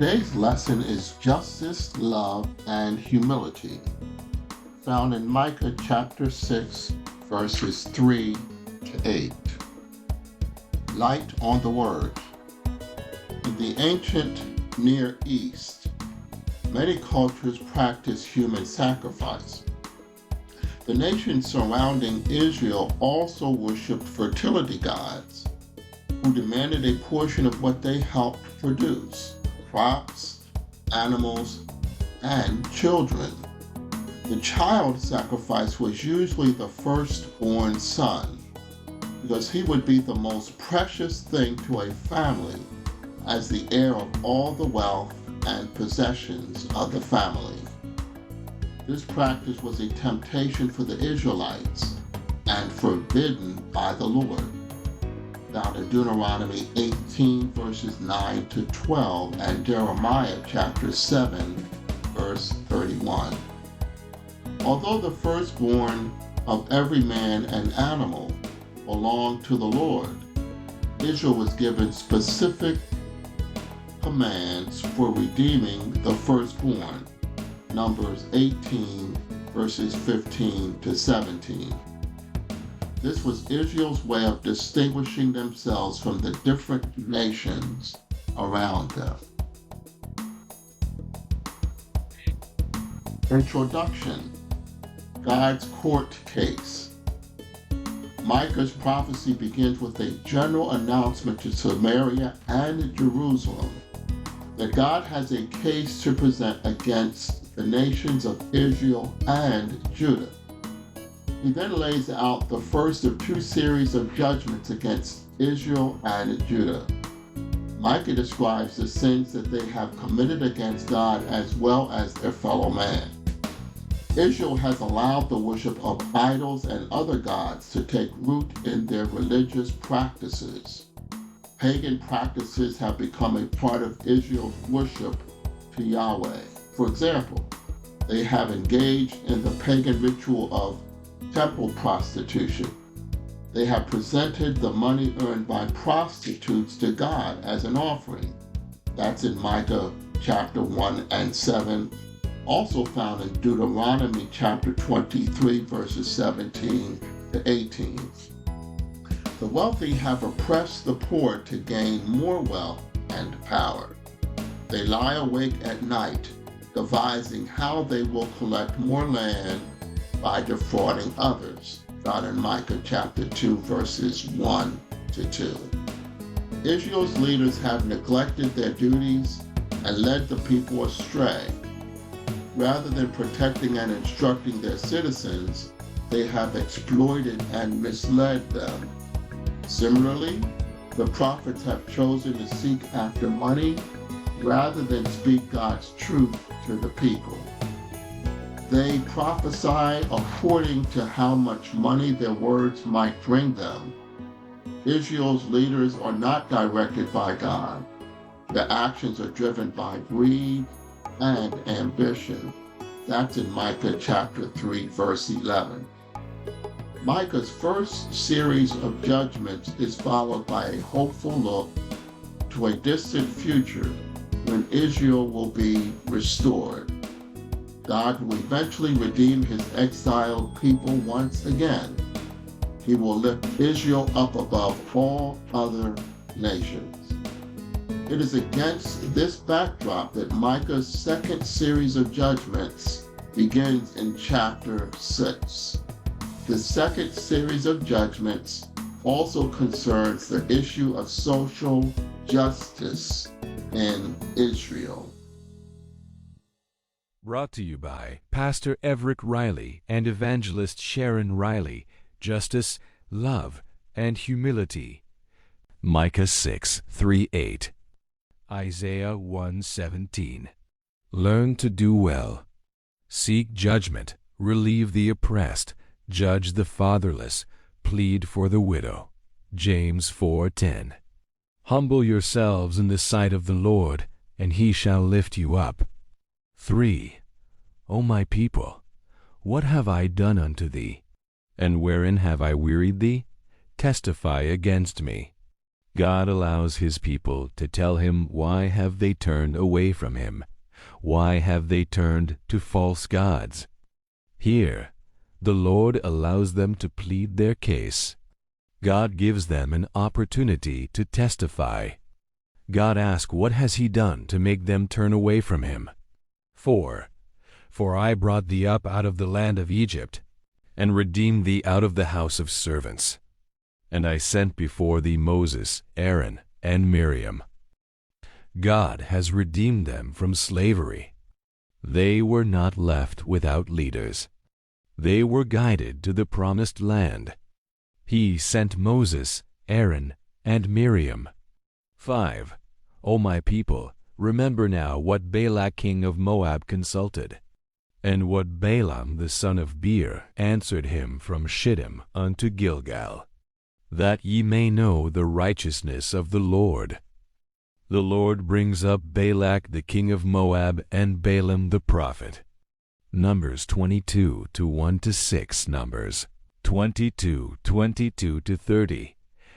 Today's lesson is justice, love, and humility, found in Micah chapter 6, verses 3 to 8. Light on the Word. In the ancient Near East, many cultures practiced human sacrifice. The nations surrounding Israel also worshipped fertility gods, who demanded a portion of what they helped produce: crops, animals, and children. The child sacrifice was usually the firstborn son, because he would be the most precious thing to a family as the heir of all the wealth and possessions of the family. This practice was a temptation for the Israelites and forbidden by the Lord, found in Deuteronomy 18 verses 9 to 12 and Jeremiah chapter 7 verse 31. Although the firstborn of every man and animal belonged to the Lord, Israel was given specific commands for redeeming the firstborn. Numbers 18 verses 15 to 17. This was Israel's way of distinguishing themselves from the different nations around them. Introduction: God's court case. Micah's prophecy begins with a general announcement to Samaria and Jerusalem that God has a case to present against the nations of Israel and Judah. He then lays out the first of two series of judgments against Israel and Judah. Micah describes the sins that they have committed against God as well as their fellow man. Israel has allowed the worship of idols and other gods to take root in their religious practices. Pagan practices have become a part of Israel's worship to Yahweh. For example, they have engaged in the pagan ritual of temple prostitution. They have presented the money earned by prostitutes to God as an offering. That's in Micah chapter 1 and 7, also found in Deuteronomy chapter 23 verses 17 to 18. The wealthy have oppressed the poor to gain more wealth and power. They lie awake at night, devising how they will collect more land by defrauding others, found in Micah chapter 2 verses 1 to 2. Israel's leaders have neglected their duties and led the people astray. Rather than protecting and instructing their citizens, they have exploited and misled them. Similarly, the prophets have chosen to seek after money rather than speak God's truth to the people. They prophesy according to how much money their words might bring them. Israel's leaders are not directed by God. Their actions are driven by greed and ambition. That's in Micah chapter 3 verse 11. Micah's first series of judgments is followed by a hopeful look to a distant future when Israel will be restored. God will eventually redeem his exiled people once again. He will lift Israel up above all other nations. It is against this backdrop that Micah's second series of judgments begins in chapter 6. The second series of judgments also concerns the issue of social justice in Israel. Brought to you by Pastor Everett Riley and Evangelist Sharon Riley. Justice, love, and humility. Micah 6:3-8. Isaiah 1:17. Learn to do well. Seek judgment, relieve the oppressed, judge the fatherless, plead for the widow. James 4:10. Humble yourselves in the sight of the Lord, and he shall lift you up. 3. O my people, what have I done unto thee? And wherein have I wearied thee? Testify against me. God allows his people to tell him why have they turned away from him? Why have they turned to false gods? Here, the Lord allows them to plead their case. God gives them an opportunity to testify. God asks, what has he done to make them turn away from him? 4. For I brought thee up out of the land of Egypt, and redeemed thee out of the house of servants. And I sent before thee Moses, Aaron, and Miriam. God has redeemed them from slavery. They were not left without leaders. They were guided to the promised land. He sent Moses, Aaron, and Miriam. 5. O my people, remember now what Balak king of Moab consulted, and what Balaam the son of Beer answered him from Shittim unto Gilgal, that ye may know the righteousness of the Lord. The Lord brings up Balak the king of Moab and Balaam the prophet. Numbers 22 to 1 to 6. Numbers 22 22 to 30.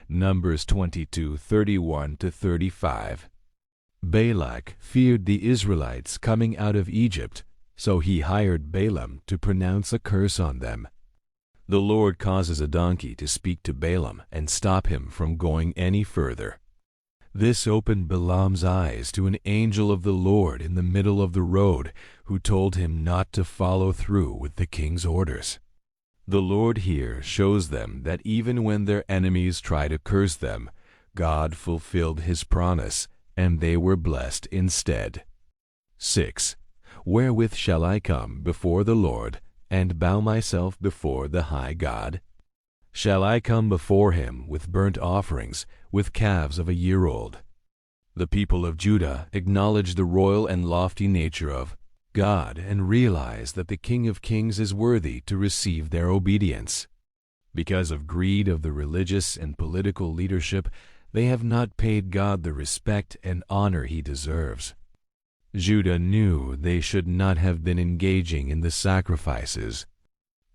Numbers 22 31 to 35. Balak feared the Israelites coming out of Egypt, so he hired Balaam to pronounce a curse on them. The Lord causes a donkey to speak to Balaam and stop him from going any further. This opened Balaam's eyes to an angel of the Lord in the middle of the road, who told him not to follow through with the king's orders. The Lord here shows them that even when their enemies try to curse them, God fulfilled his promise, and they were blessed instead. 6. Wherewith shall I come before the Lord, and bow myself before the high God? Shall I come before him with burnt offerings, with calves of a year old? The people of Judah acknowledge the royal and lofty nature of God and realize that the King of Kings is worthy to receive their obedience. Because of greed of the religious and political leadership, they have not paid God the respect and honor he deserves. Judah knew they should not have been engaging in the sacrifices.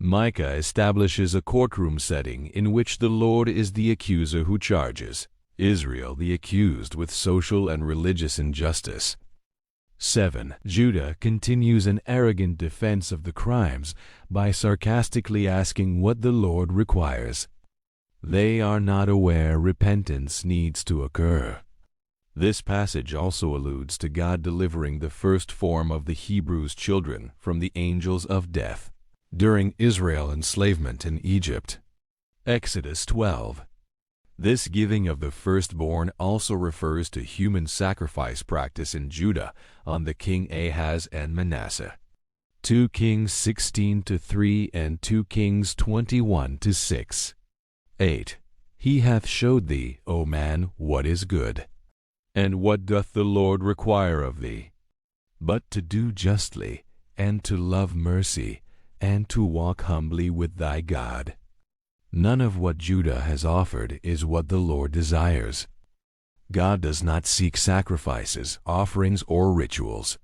Micah establishes a courtroom setting in which the Lord is the accuser who charges, Israel the accused with social and religious injustice. 7. Judah continues an arrogant defense of the crimes by sarcastically asking what the Lord requires. They are not aware repentance needs to occur. This passage also alludes to God delivering the first form of the Hebrews' children from the angels of death during Israel's enslavement in Egypt. Exodus 12. This giving of the firstborn also refers to human sacrifice practice in Judah under King Ahaz and Manasseh. 2 Kings 16-3 and 2 Kings 21-6. 8. He hath showed thee, O man, what is good. And what doth the Lord require of thee? But to do justly, and to love mercy, and to walk humbly with thy God. None of what Judah has offered is what the Lord desires. God does not seek sacrifices, offerings, or rituals.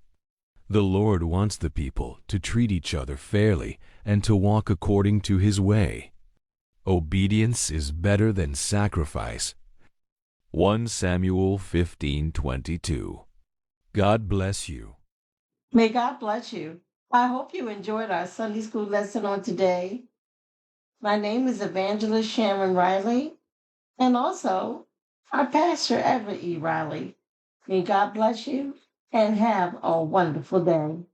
The Lord wants the people to treat each other fairly and to walk according to his way. Obedience is better than sacrifice. 1 Samuel 15:22. God bless you. May God bless you. I hope you enjoyed our Sunday school lesson on today. My name is Evangelist Sharon Riley, and also our pastor, Everett Riley. May God bless you and have a wonderful day.